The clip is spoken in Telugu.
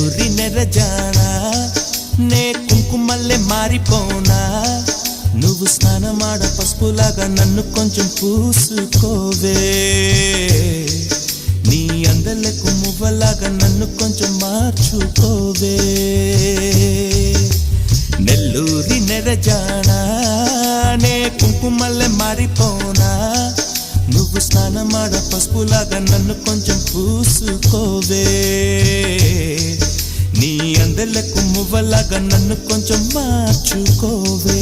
నెల్లూరి నెరజానా నే కుంకుమల్లే మారిపోనా నువ్వు స్నానమాడ పసుపులాగా నన్ను కొంచెం పూసుకోవే నీ అందలకు మువ్వలాగా నన్ను కొంచెం మార్చుకోవే నెల్లూరి నెరజానా నే కుంకుమల్లే మారిపోనా నువ్వు స్నానమాడ పసుపులాగా నన్ను కొంచెం పూసుకోవే నీ అందలకు మువ్వలాగా నన్ను కొంచెం మార్చుకోవే